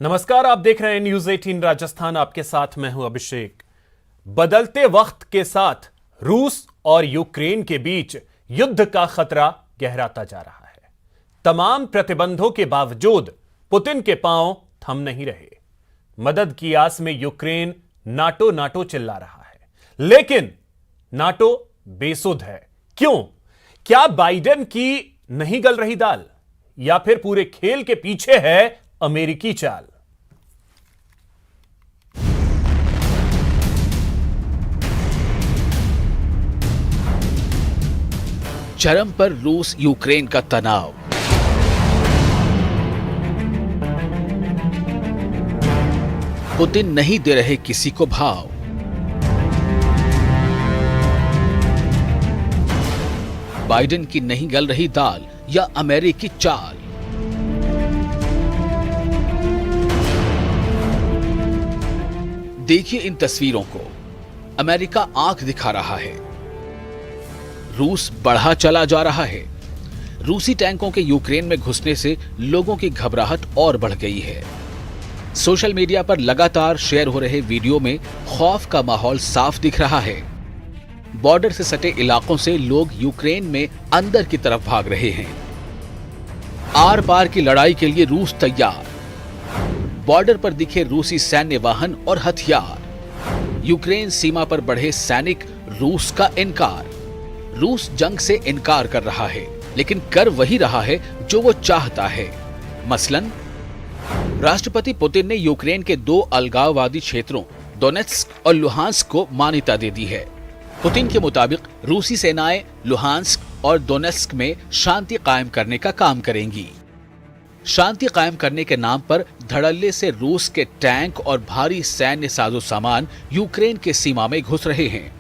नमस्कार, आप देख रहे हैं न्यूज 18 राजस्थान। आपके साथ मैं हूं अभिषेक। बदलते वक्त के साथ रूस और यूक्रेन के बीच युद्ध का खतरा गहराता जा रहा है। तमाम प्रतिबंधों के बावजूद पुतिन के पांव थम नहीं रहे। मदद की आस में यूक्रेन नाटो नाटो चिल्ला रहा है, लेकिन नाटो बेसुध है। क्यों? क्या बाइडेन की नहीं गल रही दाल, या फिर पूरे खेल के पीछे है अमेरिकी चाल? चरम पर रूस यूक्रेन का तनाव। पुतिन नहीं दे रहे किसी को भाव। बाइडेन की नहीं गल रही दाल या अमेरिकी चाल। देखिए इन तस्वीरों को। अमेरिका आंख दिखा रहा है, रूस बढ़ा चला जा रहा है। रूसी टैंकों के यूक्रेन में घुसने से लोगों की घबराहट और बढ़ गई है। सोशल मीडिया पर लगातार शेयर हो रहे वीडियो में खौफ का माहौल साफ दिख रहा है। बॉर्डर से सटे इलाकों से लोग यूक्रेन में अंदर की तरफ भाग रहे हैं। आर पार की लड़ाई के लिए रूस तैयार। बॉर्डर पर दिखे रूसी सैन्य वाहन और हथियार। यूक्रेन सीमा पर बढ़े सैनिक, रूस का इनकार। रूस जंग से इनकार कर रहा है, लेकिन कर वही रहा है जो वो चाहता है। मसलन राष्ट्रपति पुतिन ने यूक्रेन के दो अलगाववादी क्षेत्रों डोनेत्स्क और लुहांस्क को मान्यता दे दी है। पुतिन के मुताबिक रूसी सेनाएं लुहांस्क और डोनेत्स्क में शांति कायम करने का काम करेंगी। शांति कायम करने के नाम पर धड़ल्ले से रूस के टैंक और भारी सैन्य साजो सामान यूक्रेन के सीमा में घुस रहे हैं।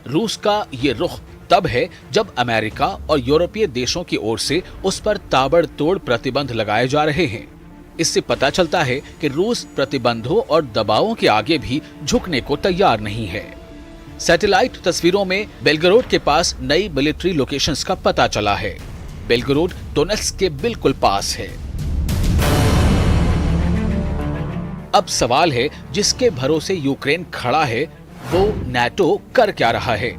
रूस का ये रुख तब है जब अमेरिका और यूरोपीय देशों की ओर से उस पर ताबड़तोड़ प्रतिबंध लगाए जा रहे हैं। इससे पता चलता है कि रूस प्रतिबंधों और दबावों के आगे भी झुकने को तैयार नहीं है। सैटेलाइट तस्वीरों में बेलगरोड के पास नई मिलिट्री लोकेशंस का पता चला है। बेलगरोड डोनेत्स्क के बिल्कुल पास है। अब सवाल है, जिसके भरोसे यूक्रेन खड़ा है वो नाटो कर क्या रहा है?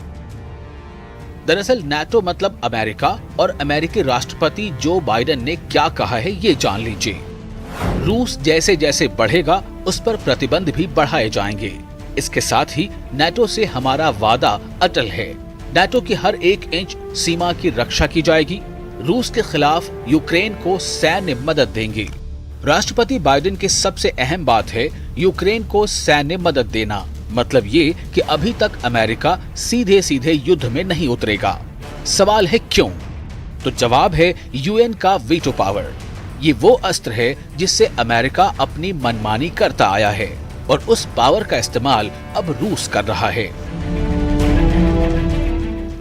दरअसल नाटो मतलब अमेरिका, और अमेरिकी राष्ट्रपति जो बाइडेन ने क्या कहा है ये जान लीजिए। रूस जैसे जैसे बढ़ेगा उस पर प्रतिबंध भी बढ़ाए जाएंगे। इसके साथ ही नाटो से हमारा वादा अटल है। नाटो की हर एक इंच सीमा की रक्षा की जाएगी। रूस के खिलाफ यूक्रेन को सैन्य मदद देंगे। राष्ट्रपति बाइडेन की सबसे अहम बात है यूक्रेन को सैन्य मदद देना। मतलब ये कि अभी तक अमेरिका सीधे सीधे युद्ध में नहीं उतरेगा। सवाल है क्यों? तो जवाब है यूएन का वीटो पावर। ये वो अस्त्र है जिससे अमेरिका अपनी मनमानी करता आया है, और उस पावर का इस्तेमाल अब रूस कर रहा है।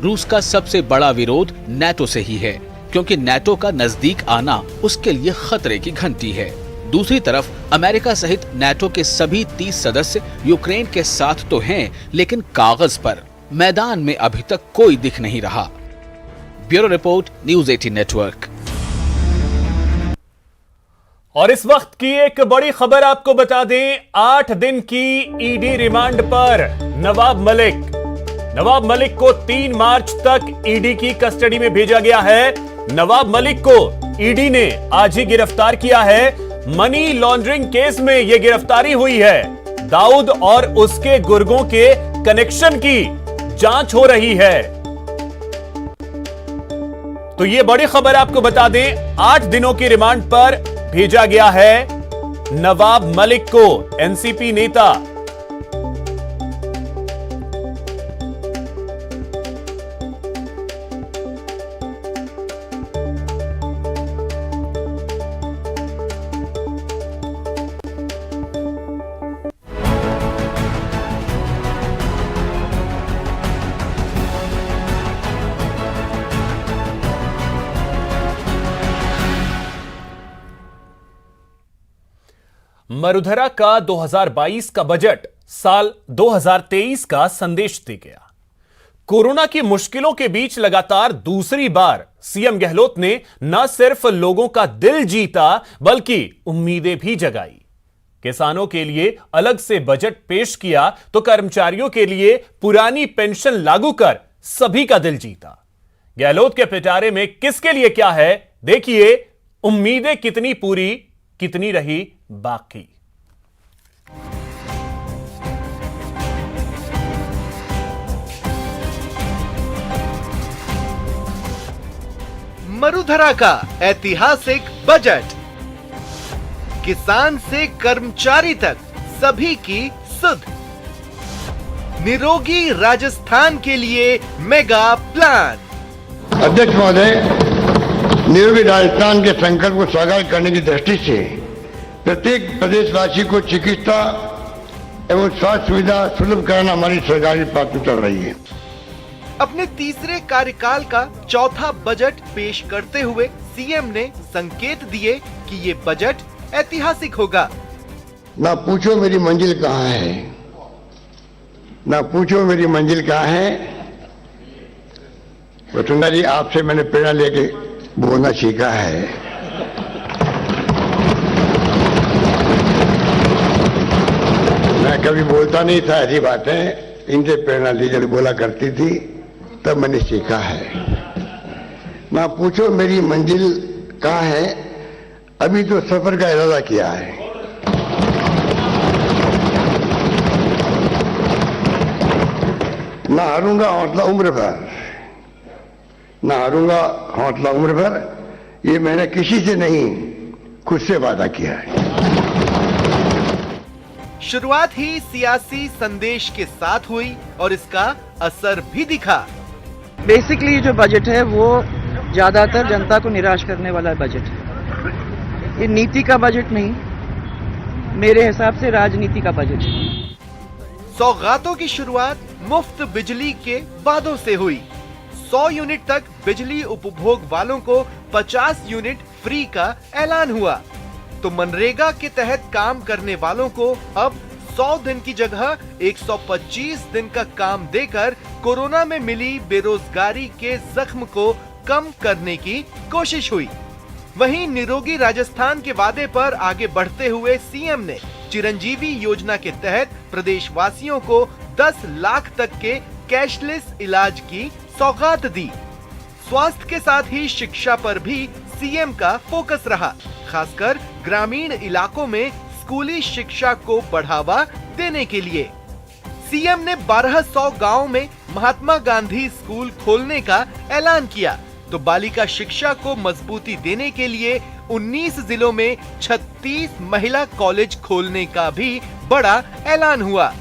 रूस का सबसे बड़ा विरोध नाटो से ही है, क्योंकि नाटो का नजदीक आना उसके लिए खतरे की घंटी है। दूसरी तरफ अमेरिका सहित नाटो के सभी 30 सदस्य यूक्रेन के साथ तो हैं, लेकिन कागज पर, मैदान में अभी तक कोई दिख नहीं रहा। Bureau report, news 18 network. और इस वक्त की एक बड़ी खबर आपको बता दें। 8 दिन की ईडी रिमांड पर नवाब मलिक को 3 मार्च तक ईडी की कस्टडी में भेजा गया है। नवाब मलिक को ईडी ने आज ही गिरफ्तार किया है। मनी लॉन्ड्रिंग केस में यह गिरफ्तारी हुई है। दाऊद और उसके गुर्गों के कनेक्शन की जांच हो रही है। तो यह बड़ी खबर आपको बता दें। 8 दिनों की रिमांड पर भेजा गया है नवाब मलिक को, एनसीपी नेता। मरुधरा का 2022 का बजट साल 2023 का संदेश दे गया। कोरोना की मुश्किलों के बीच लगातार दूसरी बार सीएम गहलोत ने न सिर्फ लोगों का दिल जीता, बल्कि उम्मीदें भी जगाई। किसानों के लिए अलग से बजट पेश किया तो कर्मचारियों के लिए पुरानी पेंशन लागू कर सभी का दिल जीता। गहलोत के पिटारे में किसके लिए क्या है, देखिए उम्मीदें कितनी पूरी, कितनी रही बाकी। मरुधरा का ऐतिहासिक बजट, किसान से कर्मचारी तक सभी की सुध, निरोगी राजस्थान के लिए मेगा प्लान। अध्यक्ष महोदय, निरोगी राजस्थान के संकल्प को साकार करने की दृष्टि से प्रत्येक प्रदेशवासी को चिकित्सा एवं स्वास्थ्य सुविधा सुलभ कराना हमारी सरकारी प्राथमिकता रही है। अपने तीसरे कार्यकाल का चौथा बजट पेश करते हुए सीएम ने संकेत दिए कि ये बजट ऐतिहासिक होगा। ना पूछो मेरी मंजिल कहाँ है, ना पूछो मेरी मंजिल कहाँ है। वसुंधरा जी, आपसे मैंने प्रेरणा लेके बोलना सीखा है। मैं कभी बोलता नहीं था ऐसी बातें, इनसे प्रेरणा ली जब बोला करती थी तब मैंने सीखा है। ना पूछो मेरी मंजिल कहाँ है, अभी तो सफर का इरादा किया है। ना हारूंगा हौसला उम्र भर, ना हारूंगा हौसला उम्र भर, ये मैंने किसी से नहीं खुद से वादा किया है। शुरुआत ही सियासी संदेश के साथ हुई और इसका असर भी दिखा। बेसिकली जो बजट है वो ज्यादातर जनता को निराश करने वाला बजट है। ये नीति का बजट नहीं, मेरे हिसाब से राजनीति का बजट है। सौगातों की शुरुआत मुफ्त बिजली के वादों से हुई। 100 यूनिट तक बिजली उपभोग वालों को 50 यूनिट फ्री का ऐलान हुआ। तो मनरेगा के तहत काम करने वालों को अब 100 दिन की जगह 125 दिन का काम देकर कोरोना में मिली बेरोजगारी के जख्म को कम करने की कोशिश हुई। वहीं निरोगी राजस्थान के वादे पर आगे बढ़ते हुए सीएम ने चिरंजीवी योजना के तहत प्रदेशवासियों को 10 लाख तक के कैशलेस इलाज की सौगात दी। स्वास्थ्य के साथ ही शिक्षा पर भी सीएम का फोकस रहा, खासकर ग्रामीण इलाकों में स्कूली शिक्षा को बढ़ावा देने के लिए। सीएम ने 1200 गांव में महात्मा गांधी स्कूल खोलने का ऐलान किया, तो बालिका शिक्षा को मजबूती देने के लिए 19 जिलों में 36 महिला कॉलेज खोलने का भी बड़ा ऐलान हुआ।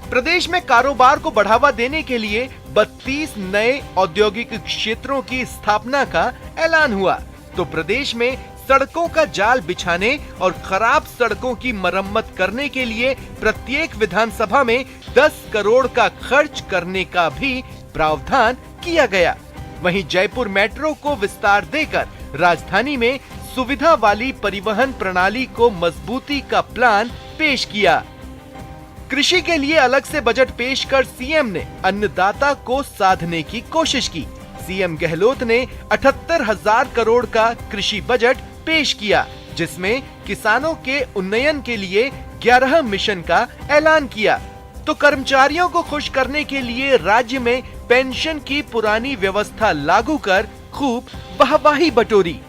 प्रदेश में कारोबार को बढ़ावा देने के लिए 32 नए औद्योगिक क्षेत्रों की स्थापना का ऐलान हुआ। तो प्रदेश में सड़कों का जाल बिछाने और खराब सड़कों की मरम्मत करने के लिए प्रत्येक विधानसभा में 10 करोड़ का खर्च करने का भी प्रावधान किया गया। वहीं जयपुर मेट्रो को विस्तार देकर राजधानी में सुविधा वाली परिवहन प्रणाली को मजबूती का प्लान पेश किया। कृषि के लिए अलग से बजट पेश कर सीएम ने अन्नदाता को साधने की कोशिश की। सीएम गहलोत ने 78,000 करोड़ का कृषि बजट पेश किया, जिसमें किसानों के उन्नयन के लिए 11 मिशन का ऐलान किया। तो कर्मचारियों को खुश करने के लिए राज्य में पेंशन की पुरानी व्यवस्था लागू कर खूब वाहवाही बटोरी।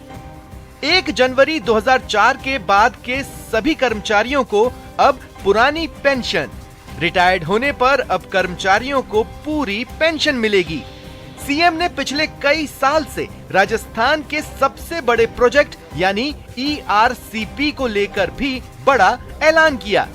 1 जनवरी 2004 के बाद के सभी कर्मचारियों को अब पुरानी पेंशन, रिटायर्ड होने पर अब कर्मचारियों को पूरी पेंशन मिलेगी। सीएम ने पिछले कई साल से राजस्थान के सबसे बड़े प्रोजेक्ट यानी ERCP को लेकर भी बड़ा ऐलान किया।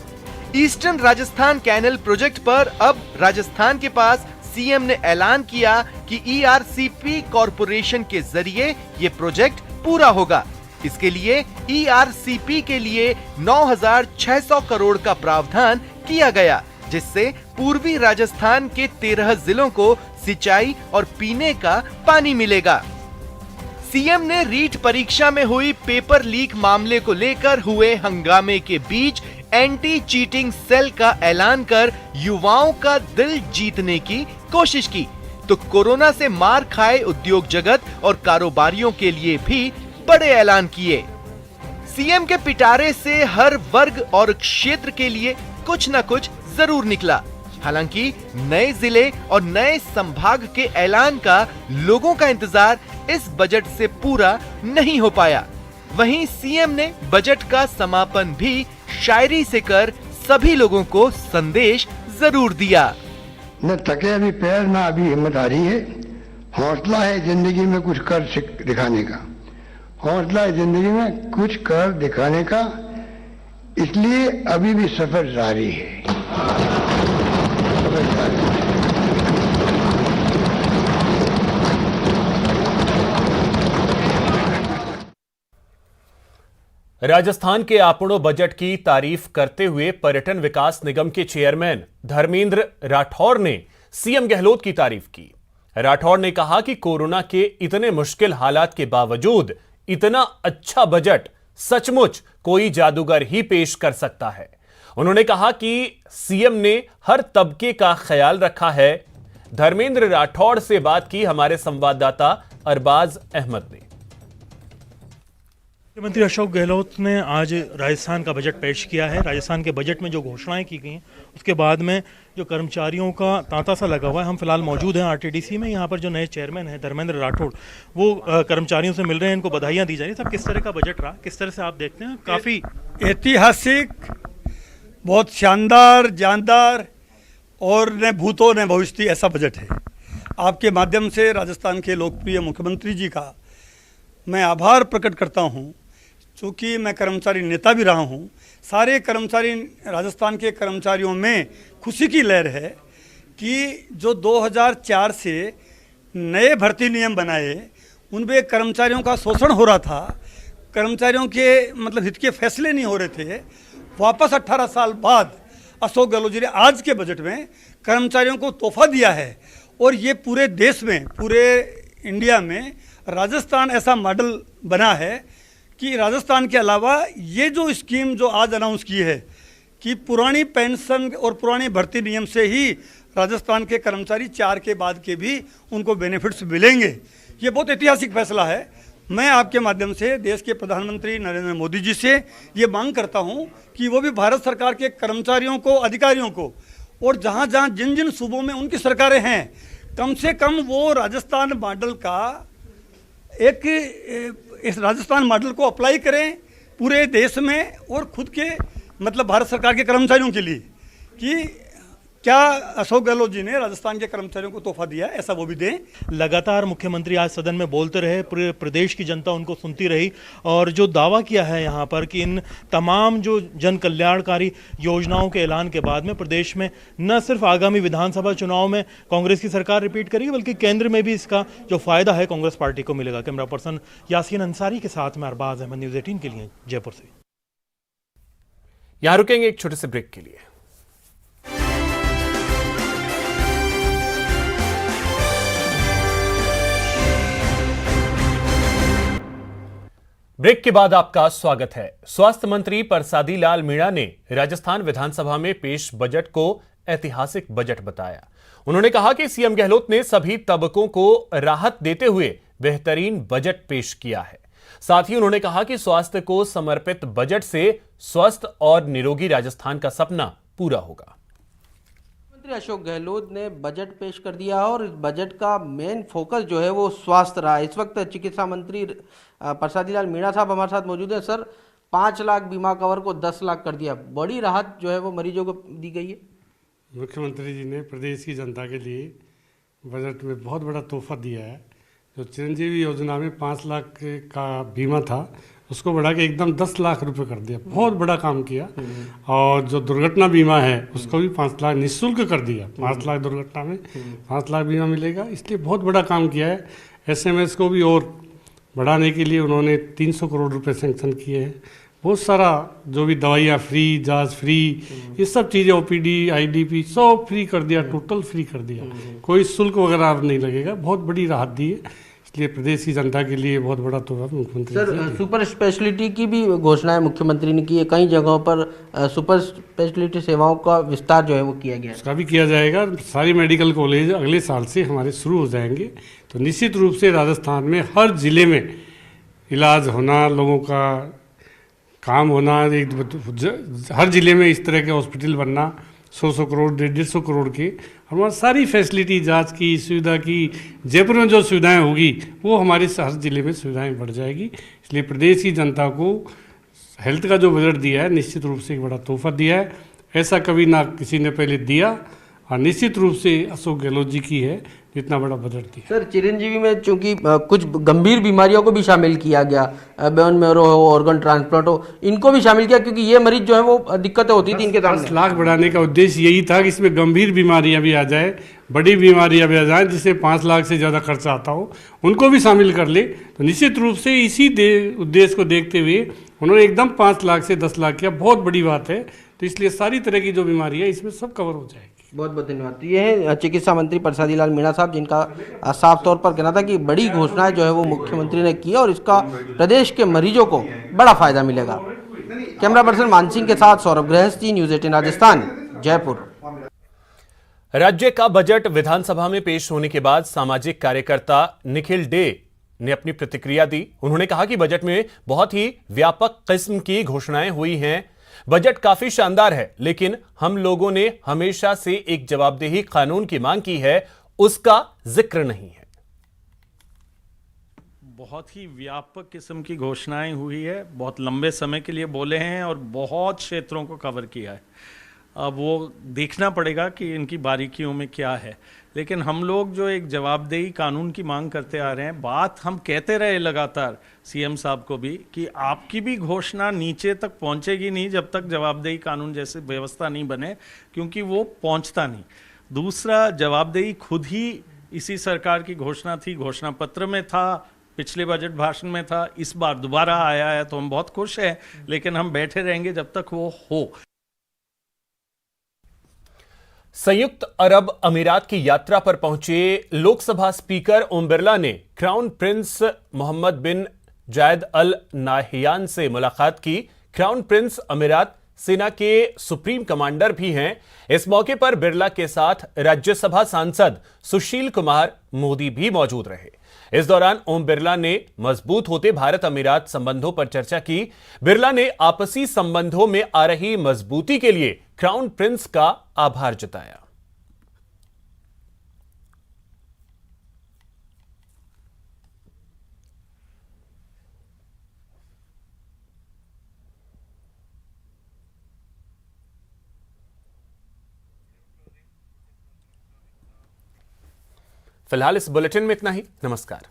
ईस्टर्न राजस्थान कैनल प्रोजेक्ट पर अब राजस्थान के पास सीएम ने ऐलान किया कि ERCP कॉरपोरेशन के जरिए ये प्रोजेक्ट पूरा होगा। इसके लिए ERCP के लिए 9,600 करोड़ का प्रावधान किया गया, जिससे पूर्वी राजस्थान के 13 जिलों को सिंचाई और पीने का पानी मिलेगा। सीएम ने रीट परीक्षा में हुई पेपर लीक मामले को लेकर हुए हंगामे के बीच एंटी चीटिंग सेल का ऐलान कर युवाओं का दिल जीतने की कोशिश की। तो कोरोना से मार खाए उद्योग जगत और कारोबारियों के लिए भी बड़े ऐलान किए। सीएम के पिटारे से हर वर्ग और क्षेत्र के लिए कुछ न कुछ जरूर निकला। हालांकि नए जिले और नए संभाग के ऐलान का लोगों का इंतजार इस बजट से पूरा नहीं हो पाया। वहीं सीएम ने बजट का समापन भी शायरी से कर सभी लोगों को संदेश जरूर दिया। न थके अभी पैर, ना अभी हिम्मत आ रही है। हौसला है जिंदगी में कुछ कर दिखाने का, हौसला है जिंदगी में कुछ कर दिखाने का, इसलिए अभी भी सफर जारी है। सफर जारी है। राजस्थान के आपड़ो बजट की तारीफ करते हुए पर्यटन विकास निगम के चेयरमैन धर्मेंद्र राठौर ने सीएम गहलोत की तारीफ की। राठौर ने कहा कि कोरोना के इतने मुश्किल हालात के बावजूद इतना अच्छा बजट सचमुच कोई जादूगर ही पेश कर सकता है। उन्होंने कहा कि सीएम ने हर तबके का ख्याल रखा है। धर्मेंद्र राठौर से बात की हमारे संवाददाता अरबाज अहमद ने। मुख्यमंत्री अशोक गहलोत ने आज राजस्थान का बजट पेश किया है। राजस्थान के बजट में जो घोषणाएं की गई उसके बाद में जो कर्मचारियों का तांता सा लगा हुआ है। हम फिलहाल मौजूद हैं आरटीडीसी में। यहाँ पर जो नए चेयरमैन हैं धर्मेंद्र राठौड़, वो कर्मचारियों से मिल रहे हैं, इनको बधाइयाँ दी जा रही हैं। सब किस तरह का बजट रहा, किस तरह से आप देखते हैं? काफ़ी ऐतिहासिक, बहुत शानदार, जानदार और न भूतो न भविष्य ऐसा बजट है। आपके माध्यम से राजस्थान के लोकप्रिय मुख्यमंत्री जी का मैं आभार प्रकट करता हूँ, चूँकि मैं कर्मचारी नेता भी रहा हूँ। सारे कर्मचारी, राजस्थान के कर्मचारियों में खुशी की लहर है कि जो 2004 से नए भर्ती नियम बनाए उनमें कर्मचारियों का शोषण हो रहा था, कर्मचारियों के मतलब हित के फैसले नहीं हो रहे थे। वापस 18 साल बाद अशोक गहलोत जी ने आज के बजट में कर्मचारियों को तोहफा दिया है और ये पूरे देश में, पूरे इंडिया में राजस्थान ऐसा मॉडल बना है कि राजस्थान के अलावा ये जो स्कीम जो आज अनाउंस की है कि पुरानी पेंशन और पुरानी भर्ती नियम से ही राजस्थान के कर्मचारी 4 के बाद के भी उनको बेनिफिट्स मिलेंगे, ये बहुत ऐतिहासिक फैसला है। मैं आपके माध्यम से देश के प्रधानमंत्री नरेंद्र मोदी जी से ये मांग करता हूं कि वो भी भारत सरकार के कर्मचारियों को, अधिकारियों को, और जहां जहां जिन जिन सूबों में उनकी सरकारें हैं, कम से कम वो राजस्थान मॉडल का इस राजस्थान मॉडल को अप्लाई करें पूरे देश में और खुद के मतलब भारत सरकार के कर्मचारियों के लिए कि क्या अशोक गहलोत जी ने राजस्थान के कर्मचारियों को तोहफा दिया, ऐसा वो भी दें। लगातार मुख्यमंत्री आज सदन में बोलते रहे, पूरे प्रदेश की जनता उनको सुनती रही और जो दावा किया है यहाँ पर कि इन तमाम जो जन कल्याणकारी योजनाओं के ऐलान के बाद में प्रदेश में न सिर्फ आगामी विधानसभा चुनाव में कांग्रेस की सरकार रिपीट करेगी बल्कि केंद्र में भी इसका जो फायदा है कांग्रेस पार्टी को मिलेगा। कैमरा पर्सन यासीन अंसारी के साथ में अरबाज अहमद, न्यूज़ 18 के लिए जयपुर से। यहां रुकेंगे एक छोटे से ब्रेक के लिए। ब्रेक के बाद आपका स्वागत है। स्वास्थ्य मंत्री परसादी लाल मीणा ने राजस्थान विधानसभा में पेश बजट को ऐतिहासिक बजट बताया। उन्होंने कहा कि सीएम गहलोत ने सभी तबकों को राहत देते हुए बेहतरीन बजट पेश किया है। साथ ही उन्होंने कहा कि स्वास्थ्य को समर्पित बजट से स्वस्थ और निरोगी राजस्थान का सपना पूरा होगा। अशोक गहलोत ने बजट पेश कर दिया और इस बजट का मेन फोकस जो है वो स्वास्थ्य रहा। इस वक्त चिकित्सा मंत्री परसादी लाल मीणा साहब हमारे साथ मौजूद है। सर, 5 लाख बीमा कवर को 10 लाख कर दिया, बड़ी राहत जो है वो मरीजों को दी गई है। मुख्यमंत्री जी ने प्रदेश की जनता के लिए बजट में बहुत बड़ा तोहफा दिया है। जो चिरंजीवी योजना में 5 लाख का बीमा था उसको बढ़ा के एकदम 10 लाख रुपए कर दिया, बहुत बड़ा काम किया। और जो दुर्घटना बीमा है उसको भी 5 लाख निःशुल्क कर दिया। 5 लाख दुर्घटना में 5 लाख बीमा मिलेगा, इसलिए बहुत बड़ा काम किया है। एसएमएस को भी और बढ़ाने के लिए उन्होंने 300 करोड़ रुपए सैंक्शन किए हैं। बहुत सारा जो भी दवाइयाँ फ्री, जांच फ्री, ये सब चीज़ें ओपीडी, आईडीपी सब फ्री कर दिया, टोटल फ्री कर दिया, कोई शुल्क वगैरह अब नहीं लगेगा। बहुत बड़ी राहत दी है, इसलिए प्रदेश की जनता के लिए बहुत बड़ा तोहफा मुख्यमंत्री। सर, सुपर स्पेशलिटी की भी घोषणाएं मुख्यमंत्री ने की है। कई जगहों पर सुपर स्पेशलिटी सेवाओं का विस्तार जो है वो किया गया है। उसका भी किया जाएगा। सारी मेडिकल कॉलेज अगले साल से हमारे शुरू हो जाएंगे, तो निश्चित रूप से राजस्थान में हर जिले में इलाज होना, लोगों का काम होना, हर जिले में इस तरह के हॉस्पिटल बनना, 100 करोड़ 150 करोड़ के, हमारी सारी फैसिलिटी, जांच की सुविधा की, जयपुर में जो सुविधाएं होगी वो हमारे हर जिले में सुविधाएं बढ़ जाएगी। इसलिए प्रदेश की जनता को हेल्थ का जो बजट दिया है निश्चित रूप से एक बड़ा तोहफा दिया है, ऐसा कभी ना किसी ने पहले दिया, और निश्चित रूप से अशोक गहलोत जी की है इतना बड़ा बजट दिया। सर, चिरंजीवी में चूंकि कुछ गंभीर बीमारियों को भी शामिल किया गया, बोन मैरो हो, ऑर्गन ट्रांसप्लांट हो, इनको भी शामिल किया, क्योंकि ये मरीज जो है वो दिक्कतें होती थी इनके सामने। 10 लाख बढ़ाने का उद्देश्य यही था कि इसमें गंभीर बीमारियां भी आ जाए, बड़ी बीमारियां भी आ जाए, जिससे 5 लाख से ज़्यादा खर्चा आता हो, उनको भी शामिल कर ले। तो निश्चित रूप से इसी उद्देश्य को देखते हुए उन्होंने एकदम 5 लाख से 10 लाख किया, बहुत बड़ी बात है। तो इसलिए सारी तरह की जो बीमारी है इसमें सब कवर हो जाएगी। बहुत बहुत धन्यवाद। तो ये है चिकित्सा मंत्री परसादी लाल मीणा साहब, जिनका साफ तौर पर कहना था कि बड़ी घोषणाएं जो है वो मुख्यमंत्री ने की और इसका प्रदेश के मरीजों को बड़ा फायदा मिलेगा। कैमरा पर्सन मानसिंह के साथ सौरभ गृहस्थी, न्यूज 18 राजस्थान, जयपुर। राज्य का बजट विधानसभा में पेश होने के बाद सामाजिक कार्यकर्ता निखिल डे ने अपनी प्रतिक्रिया दी। उन्होंने कहा कि बजट में बहुत ही व्यापक किस्म की घोषणाएं हुई हैं। बजट काफी शानदार है, लेकिन हम लोगों ने हमेशा से एक जवाबदेही कानून की मांग की है, उसका जिक्र नहीं है। बहुत ही व्यापक किस्म की घोषणाएं हुई है, बहुत लंबे समय के लिए बोले हैं और बहुत क्षेत्रों को कवर किया है। अब वो देखना पड़ेगा कि इनकी बारीकियों में क्या है, लेकिन हम लोग जो एक जवाबदेही कानून की मांग करते आ रहे हैं, बात हम कहते रहे लगातार सीएम साहब को भी कि आपकी भी घोषणा नीचे तक पहुंचेगी नहीं जब तक जवाबदेही कानून जैसी व्यवस्था नहीं बने, क्योंकि वो पहुंचता नहीं। दूसरा, जवाबदेही खुद ही इसी सरकार की घोषणा थी, घोषणा पत्र में था, पिछले बजट भाषण में था, इस बार दोबारा आया है, तो हम बहुत खुश हैं, लेकिन हम बैठे रहेंगे जब तक वो हो। संयुक्त अरब अमीरात की यात्रा पर पहुंचे लोकसभा स्पीकर ओम बिरला ने क्राउन प्रिंस मोहम्मद बिन जायद अल नाहियान से मुलाकात की। क्राउन प्रिंस अमीरात सेना के सुप्रीम कमांडर भी हैं। इस मौके पर बिरला के साथ राज्यसभा सांसद सुशील कुमार मोदी भी मौजूद रहे। इस दौरान ओम बिरला ने मजबूत होते भारत अमीरात संबंधों पर चर्चा की। बिरला ने आपसी संबंधों में आ रही मजबूती के लिए क्राउन प्रिंस का आभार जताया। फिलहाल इस बुलेटिन में इतना ही। नमस्कार।